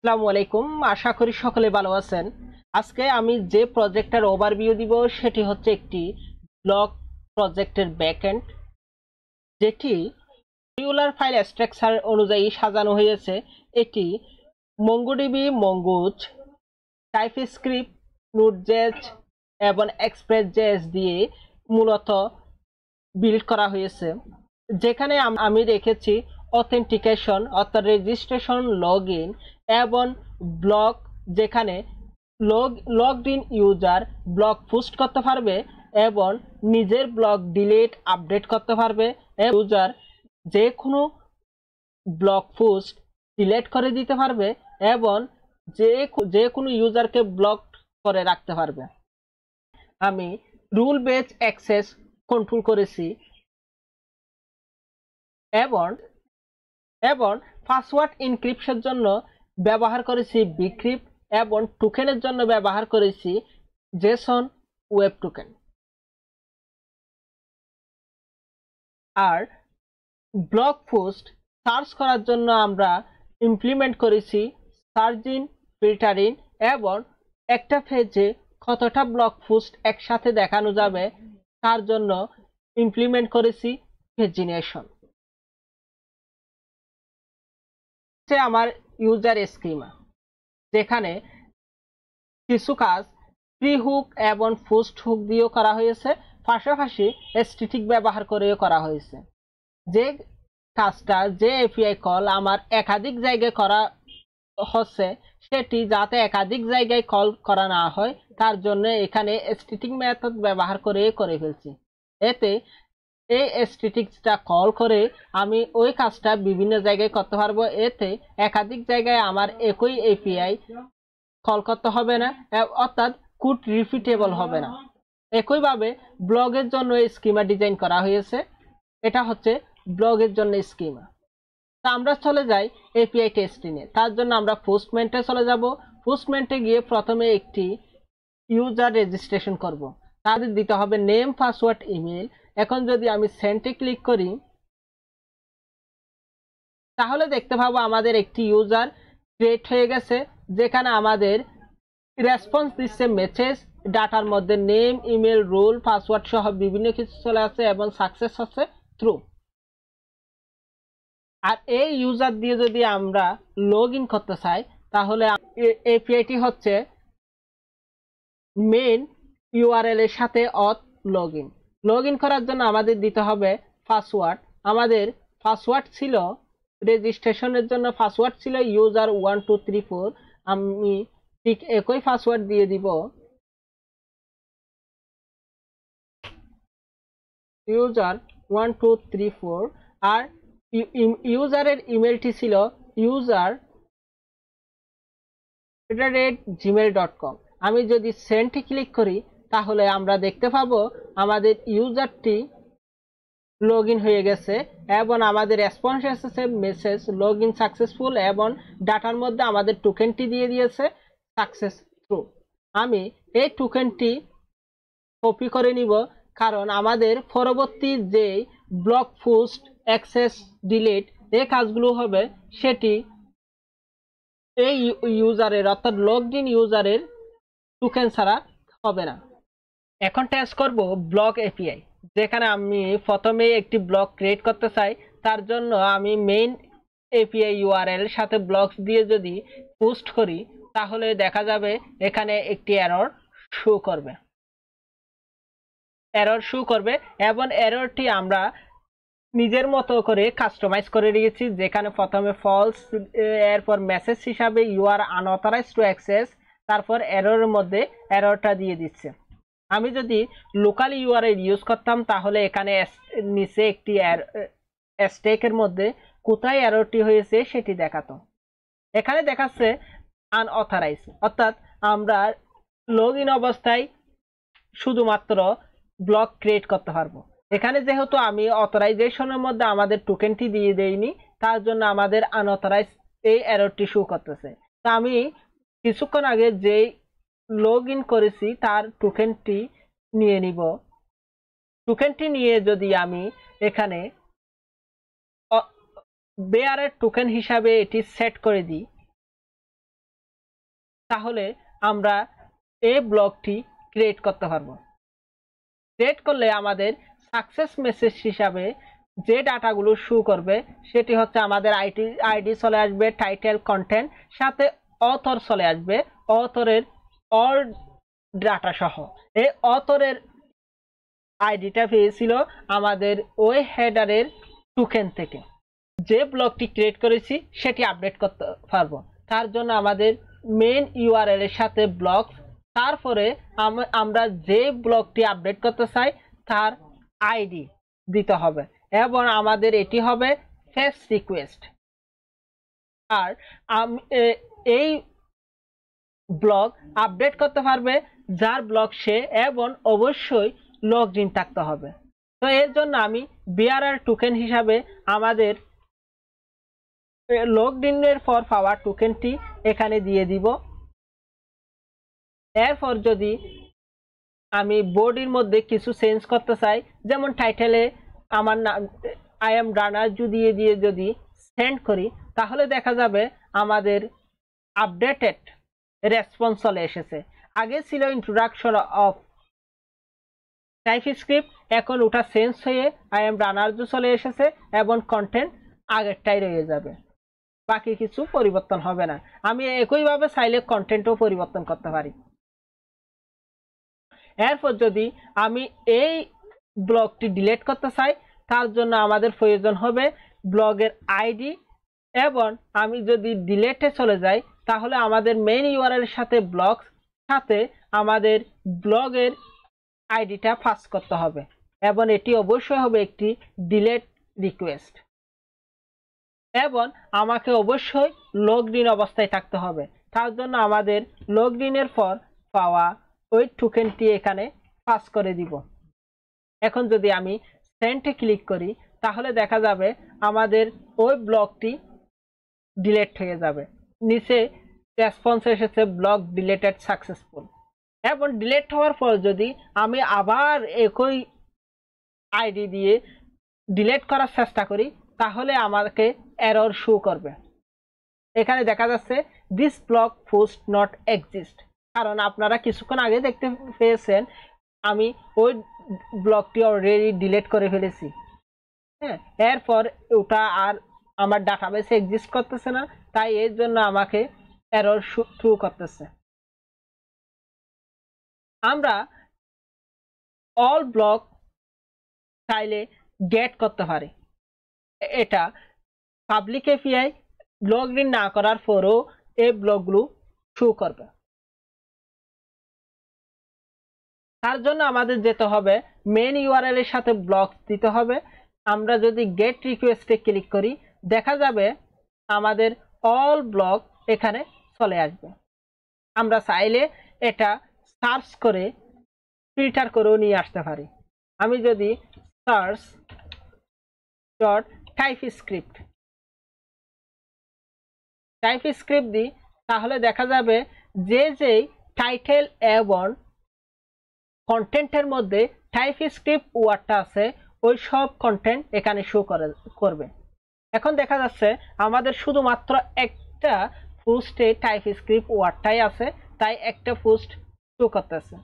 আসসালামু আলাইকুম। আশা করি সকলে ভালো আছেন। আজকে আমি যে প্রজেক্টের ওভারভিউ দিব সেটি হচ্ছে একটি ব্লক প্রজেক্টের ব্যাকএন্ড, যেটি রেগুলার ফাইল স্ট্রাকচার অনুযায়ী সাজানো হয়েছে। এটি মঙ্গোডিবি, মঙ্গুজ, টাইপস্ক্রিপ্ট, নোড.জেএস এবং এক্সপ্রেস.জেএস দিয়ে মূলত বিল্ড করা হয়েছে। যেখানে আমি রেখেছি অথেন্টিকেশন অর্থাৎ রেজিস্ট্রেশন, লগ ইন এবং ব্লক, যেখানে logged in user block post করতে পারবে এবং নিজের ব্লক ডিলিট আপডেট করতে পারবে। ইউজার যে কোনো ব্লক পোস্ট ডিলিট করে দিতে পারবে এবং যে কোনো ইউজারকে ব্লক করে রাখতে পারবে। আমি রুল বেস অ্যাক্সেস কন্ট্রোল করেছি এবং এবং পাসওয়ার্ড ইনক্রিপশনের জন্য ব্যবহার করেছি বিক্রিপ্ট এবং টোকেনের জন্য ব্যবহার করেছি জেসন ওয়েব টোকেন। আর ব্লক পোস্ট সার্চ করার জন্য আমরা ইমপ্লিমেন্ট করেছি সার্চিং, ফিল্টারিং এবং একটা পেজে কতটা ব্লক পোস্ট একসাথে দেখানো যাবে তার জন্য ইমপ্লিমেন্ট করেছি পেজিনেশন। আমার ইউজার স্কিমা, যেখানে কিছু কাজ প্রি হুক এবং পোস্ট হুক দিয়েও করা হয়েছে, পাশাপাশি স্ট্যাটিক ব্যবহার করেও করা হয়েছে। যে কাজটা, যে এপিআই কল আমার একাধিক জায়গায় করা হচ্ছে, সেটি যাতে একাধিক জায়গায় কল করা না হয় তার জন্য এখানে স্ট্যাটিক মেথড ব্যবহার করে ফেলছি। এতে এই স্ট্যাটিকটা কল করে আমি ওই কাজটা বিভিন্ন জায়গায় করতে পারবো। এতে একাধিক জায়গায় আমার একই এপিআই কল করতে হবে না, অর্থাৎ কোড রিপিটেবল হবে না। একইভাবে ব্লগের জন্য স্কিমা ডিজাইন করা হয়েছে। এটা হচ্ছে ব্লগের জন্য স্কিমা। তা আমরা চলে যাই এপিআই টেস্টিংয়ে। তার জন্য আমরা পোস্টমেন্টে চলে যাব। পোস্টমেন্টে গিয়ে প্রথমে একটি ইউজার রেজিস্ট্রেশন করব। তাদের দিতে হবে নেম, পাসওয়ার্ড, ইমেল। এখন যদি আমি সেন্ডে ক্লিক করি তাহলে দেখতে পাবো আমাদের একটি ইউজার ক্রিয়েট হয়ে গেছে, যেখানে আমাদের রেসপন্স দিচ্ছে মেসেজ, ডাটার মধ্যে নেম, ইমেল, রোল, পাসওয়ার্ড সহ বিভিন্ন কিছু চলে আসছে এবং সাকসেস হচ্ছে থ্রু। আর এই ইউজার দিয়ে যদি আমরা লগ ইন করতে চাই তাহলে এপিআইটি হচ্ছে মেইন ইউআরএল এর সাথে অথ লগ ইন। লগ ইন করার জন্য আমাদের দিতে হবে পাসওয়ার্ড। আমাদের পাসওয়ার্ড ছিল, রেজিস্ট্রেশনের জন্য পাসওয়ার্ড ছিল ইউজার 1234। আমি ঠিক একই পাসওয়ার্ড দিয়ে দিব, ইউজার 1234। আর ইউজারের ইমেলটি ছিল user@gmail.com। আমি যদি সেন্ডে ক্লিক করি তাহলে আমরা দেখতে পাবো আমাদের ইউজারটি লগ ইন হয়ে গেছে এবং আমাদের রেসপন্স এসেছে মেসেজ লগ ইন সাকসেসফুল এবং ডাটার মধ্যে আমাদের টোকেনটি দিয়ে দিয়েছে সাকসেস থ্রু। আমি এই টোকেনটি কপি করে নিব, কারণ আমাদের পরবর্তী যে ব্লক পোস্ট, অ্যাক্সেস, ডিলিট এই কাজগুলো হবে সেটি এই ইউজারের অর্থাৎ লগড ইন ইউজারের টোকেন ছাড়া হবে না। এখন টেস্ট করব ব্লক এপিআই, যেখানে আমি প্রথমে একটি ব্লক ক্রিয়েট করতে চাই। তার জন্য আমি মেইন এপিআই ইউআরএল সাথে ব্লকস দিয়ে যদি পোস্ট করি তাহলে দেখা যাবে এখানে একটি এরর শো করবে এবং এররটি আমরা নিজের মতো করে কাস্টমাইজ করে দিয়েছি, যেখানে প্রথমে ফলস, এরপর মেসেজ হিসাবে you are unauthorized to access, তারপর এররের মধ্যে এররটা দিয়ে দিচ্ছে। আমি যদি লোকাল ইউআরএল ইউজ করতাম তাহলে এখানে নিচে একটি স্ট্যাকের মধ্যে কোথায় এররটি হয়েছে সেটি দেখাতো। এখানে দেখাচ্ছে আনঅথরাইজ, অর্থাৎ আমরা লগ ইন অবস্থায় শুধুমাত্র ব্লক ক্রিয়েট করতে পারবো। এখানে যেহেতু আমি অথরাইজেশনের মধ্যে আমাদের টোকেনটি দিয়ে দেইনি, তার জন্য আমাদের আনঅথরাইজ এই এররটি শো করতেছে। তা আমি কিছুক্ষণ আগে যেই লগ ইন করেছি তার টোকেনটি নিয়ে নিব। টোকেনটি নিয়ে যদি আমি এখানে বেয়ারের টোকেন হিসাবে এটি সেট করে দিই তাহলে আমরা এই ব্লকটি ক্রিয়েট করতে পারবো। ক্রিয়েট করলে আমাদের সাকসেস মেসেজ হিসাবে যে ডাটাগুলো শো করবে সেটি হচ্ছে আমাদের আইডি চলে আসবে, টাইটেল, কন্টেন্ট, সাথে অথর চলে আসবে, অথরের অল ডাটা সহ। এই অথরের আইডিটা পেয়েছিল আমাদের ওই হেডারের টোকেন থেকে। যে ব্লকটি ক্রিয়েট করেছি সেটি আপডেট করতে পারবো। তার জন্য আমাদের মেইন ইউআরএল এর সাথে ব্লক, তারপরে আমরা যে ব্লকটি আপডেট করতে চাই তার আইডি দিতে হবে এবং আমাদের এটি হবে ফেস রিকোয়েস্ট। আর এই ব্লক আপডেট করতে পারবে যার ব্লক সে, এবং অবশ্যই লগড ইন থাকতে হবে। তো এর জন্য আমি বিআরআর টোকেন হিসাবে আমাদের লগড ইনের পর পাওয়া টোকেনটি এখানে দিয়ে দিব। এরপর যদি আমি বডির মধ্যে কিছু চেঞ্জ করতে চাই, যেমন টাইটেলে আমার নাম আই এম রানার দিয়ে যদি সেন্ড করি, তাহলে দেখা যাবে আমাদের আপডেটেড রেসপন্স চলে এসেছে। আগে ছিল ইন্ট্রোডাকশন অফ টাইপস্ক্রিপ্ট, এখন ওটা চেঞ্জ হয়ে আই এম রানার চলে এসেছে এবং কন্টেন্ট আগেরটাই রয়ে যাবে, বাকি কিছু পরিবর্তন হবে না। আমি একইভাবে চাইলে কন্টেন্টও পরিবর্তন করতে পারি। এরপর যদি আমি এই ব্লকটি ডিলিট করতে চাই, তার জন্য আমাদের প্রয়োজন হবে ব্লগের আইডি, এবং আমি যদি ডিলিটে চলে যাই তাহলে আমাদের মেইন ইউআরএল এর সাথে ব্লগ সাথে আমাদের ব্লগের আইডিটা পাস করতে হবে, এবং এটি অবশ্যই হবে একটি ডিলিট রিকোয়েস্ট, এবং আমাকে অবশ্যই লগড ইন অবস্থায় থাকতে হবে। তার জন্য আমাদের লগড ইনের পর পাওয়া ওই টোকেনটি এখানে পাস করে দিব। এখন যদি আমি সেন্ডে ক্লিক করি তাহলে দেখা যাবে আমাদের ওই ব্লকটি ডিলিট হয়ে যাবে। নিচে রেসপন্স এসেছে ব্লক ডিলিটেড সাকসেসফুল, এবং ডিলিট হওয়ার পর যদি আমি আবার একই আইডি দিয়ে ডিলিট করার চেষ্টা করি তাহলে আমাকে এরর শো করবে। এখানে দেখা যাচ্ছে this block post not exist, কারণ আপনারা কিছুক্ষণ আগে দেখতে পেয়েছেন আমি ওই ব্লকটি অলরেডি ডিলিট করে ফেলেছি। হ্যাঁ, এরপর ওটা আর আমার ডাটাবেসে এক্সিস্ট করতেছে না, তাই এর জন্য আমাকে এরর শো করতেছে। আমরা অল ব্লক চাইলে গেট করতে পারি। এটা পাবলিক এপিআই লগ ইন না করার পরও এই ব্লকগুলো শো করবে। তার জন্য আমাদের যেতে হবে মেইন ইউআরএল এর সাথে ব্লক দিতে হবে। আমরা যদি গেট রিকোয়েস্টে ক্লিক করি দেখা যাবে আমাদের অল ব্লক এখানে চলে আসবে। আমরা চাইলে এটা সার্চ করে ফিল্টার করেও নিয়ে আসতে পারি। আমি যদি সার্চ ডট টাইপস্ক্রিপ্ট দিই তাহলে দেখা যাবে যে টাইটেল এবং কন্টেন্টের মধ্যে টাইপস্ক্রিপ্ট ওয়ার্ডটা আছে ওই সব কন্টেন্ট এখানে শো করবে। এখন দেখা যাচ্ছে আমাদের শুধুমাত্র একটা পোস্টে টাইপস্ক্রিপ্ট ওয়ার্ডটাই আছে, তাই একটা পোস্ট শো করতেছে।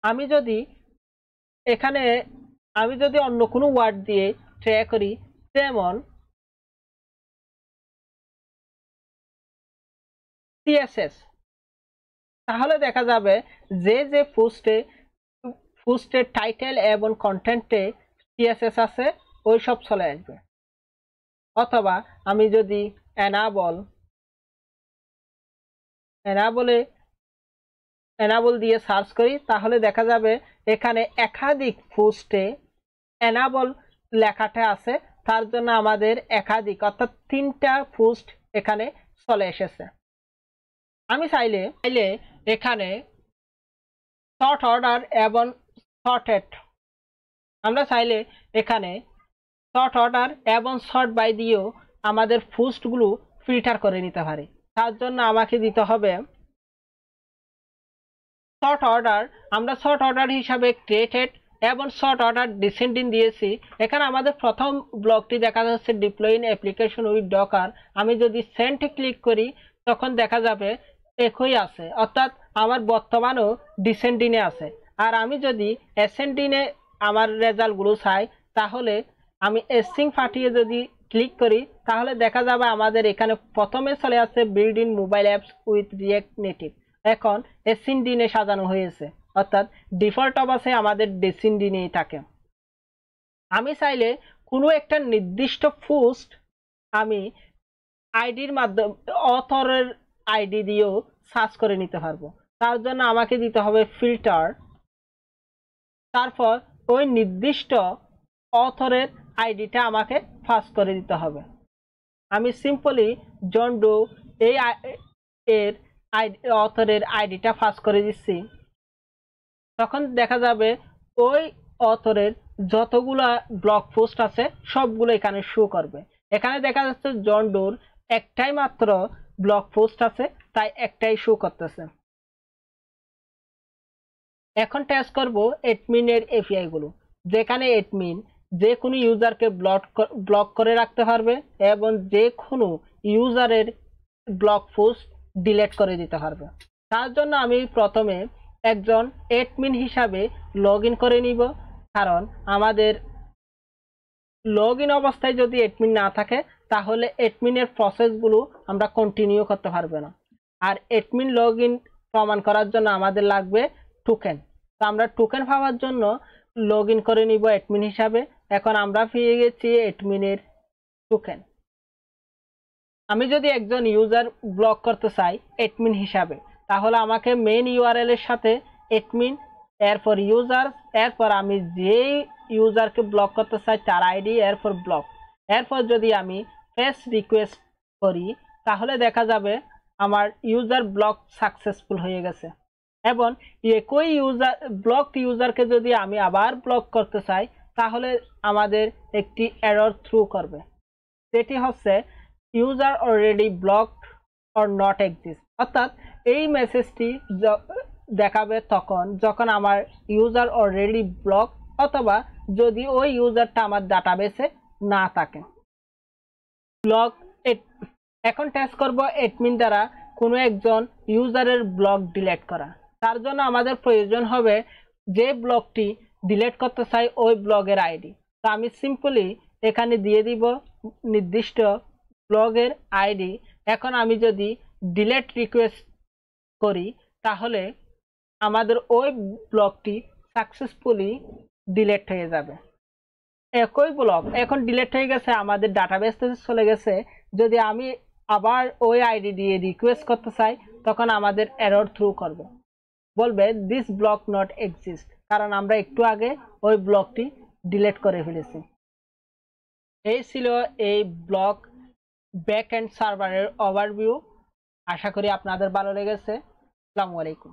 আমি যদি অন্য কোনো ওয়ার্ড দিয়ে ট্রাই করি, যেমন সিএসএস, তাহলে দেখা যাবে যে পোস্টের টাইটেল এবং কন্টেন্টে সিএসএস আছে ওই সব চলে আসবে। অথবা আমি যদি এনাবল দিয়ে সার্চ করি তাহলে দেখা যাবে এখানে একাধিক পোস্টে এনাবল লেখাটা আছে, তার জন্য আমাদের একাধিক অর্থাৎ 3টা পোস্ট এখানে চলে এসেছে। আমি চাইলে এখানে শর্ট অর্ডার এবং শর্টেড, আমরা চাইলে এখানে শর্ট অর্ডার এবং শর্ট বাই দিয়েও আমাদের পোস্টগুলো ফিল্টার করে নিতে পারি। তার জন্য আমাকে দিতে হবে শর্ট অর্ডার। আমরা শর্ট অর্ডার হিসাবে ক্রিয়েটেড এবং শর্ট অর্ডার ডিসেন্ডিং দিয়েছি। এখানে আমাদের প্রথম ব্লকটি দেখা যাচ্ছে ডিপ্লয়িং অ্যাপ্লিকেশন উইথ ডকার। আমি যদি সেন্ডে ক্লিক করি তখন দেখা যাবে একই আছে, অর্থাৎ আমার বর্তমানও ডিসেন্ডিংয়ে আছে। আর আমি যদি অ্যাসেন্ডিংয়ে আমার রেজাল্টগুলো চাই, তাহলে আমি এসিং ফাটিয়ে যদি ক্লিক করি, তাহলে দেখা যাবে আমাদের এখানে প্রথমে চলে আসছে build in mobile apps with react native. এখন অ্যাসেন্ডিংয়ে সাজানো হয়েছে, অর্থাৎ ডিফল্ট অবস্থায় আমাদের ডেসেন্ডিংয়েই থাকে। আমি চাইলে কোনো একটা নির্দিষ্ট পোস্ট আমি আইডির মাধ্যমে অথরের আইডি দিয়েও সার্চ করে নিতে পারবো। তার জন্য আমাকে দিতে হবে ফিল্টার, তারপর ওই নির্দিষ্ট অথরের আইডিটা আমাকে ফার্স্ট করে দিতে হবে। আমি সিম্পলি জন ডো এই এর অথরের আইডিটা ফার্স্ট করে দিচ্ছি। তখন দেখা যাবে ওই অথরের যতগুলা ব্লগ পোস্ট আছে সবগুলো এখানে শো করবে। এখানে দেখা যাচ্ছে জন ডোর একটাই মাত্র ব্লগ পোস্ট আছে, তাই একটাই শো করতেছে। এখন টেস্ট করব এডমিনের এপিআই গুলো, যেখানে এডমিন যে কোনো ইউজারকে ব্লক করে রাখতে পারবে এবং যে কোনো ইউজারের ব্লগ পোস্ট ডিলিট করে দিতে পারবে। তার জন্য আমি প্রথমে একজন এডমিন হিসাবে লগ ইন করে নিব, কারণ আমাদের লগ ইন অবস্থায় যদি এডমিন না থাকে তাহলে এডমিনের প্রসেসগুলো আমরা কন্টিনিউ করতে পারবে না। আর এডমিন লগ ইন প্রমাণ করার জন্য আমাদের লাগবে টোকেন। তো আমরা টোকেন পাওয়ার জন্য লগ ইন করে নিব এডমিন হিসাবে। এখন আমরা পেয়ে গেছি এডমিনের টোকেন। আমি যদি একজন ইউজার ব্লক করতে চাই এডমিন হিসাবে, তাহলে আমাকে মেইন ইউআরএল এর সাথে এডমিন, এরপর ইউজার, এরপর আমি যেই ইউজারকে ব্লক করতে চাই তার আইডি, এরপর ব্লক। এরপর যদি আমি ফেস রিকোয়েস্ট করি, তাহলে দেখা যাবে আমার ইউজার ব্লক সাকসেসফুল হয়ে গেছে। এবং একই ইউজার ব্লকড ইউজারকে যদি আমি আবার ব্লক করতে চাই, তাহলে আমাদের একটি এরর থ্রু করবে, যেটি হচ্ছে user already blocked or not exist. অর্থাৎ এই মেসেজটি দেখাবে তখন যখন আমার ইউজার অলরেডি ব্লক, অথবা যদি ওই ইউজারটা আমার ডাটাবেসে না থাকে। ব্লক এখন টেস্ট করব এডমিন দ্বারা কোনো একজন ইউজারের ব্লক ডিলিট করা। তার জন্য আমাদের প্রয়োজন হবে যে ব্লকটি ডিলিট করতে চাই ওই ব্লগের আইডি। তো আমি সিম্পলি এখানে দিয়ে দিব নির্দিষ্ট ব্লগের আইডি। এখন আমি যদি ডিলিট রিকোয়েস্ট করি, তাহলে আমাদের ওই ব্লকটি সাকসেসফুলি ডিলিট হয়ে যাবে। একই ব্লক এখন ডিলিট হয়ে গেছে, আমাদের ডাটাবেস থেকে চলে গেছে। যদি আমি আবার ওই আইডি দিয়ে রিকোয়েস্ট করতে চাই, তখন আমাদের এরর থ্রু করবে, বলবে দিস ব্লক নট এক্সিস্ট, কারণ আমরা একটু আগে ওই ব্লকটি ডিলিট করে ফেলেছি। এই ছিল এই ব্লক ব্যাক এন্ড সার্ভারের ওভারভিউ। আশা করি আপনাদের ভালো লেগেছে। আসসালামু আলাইকুম।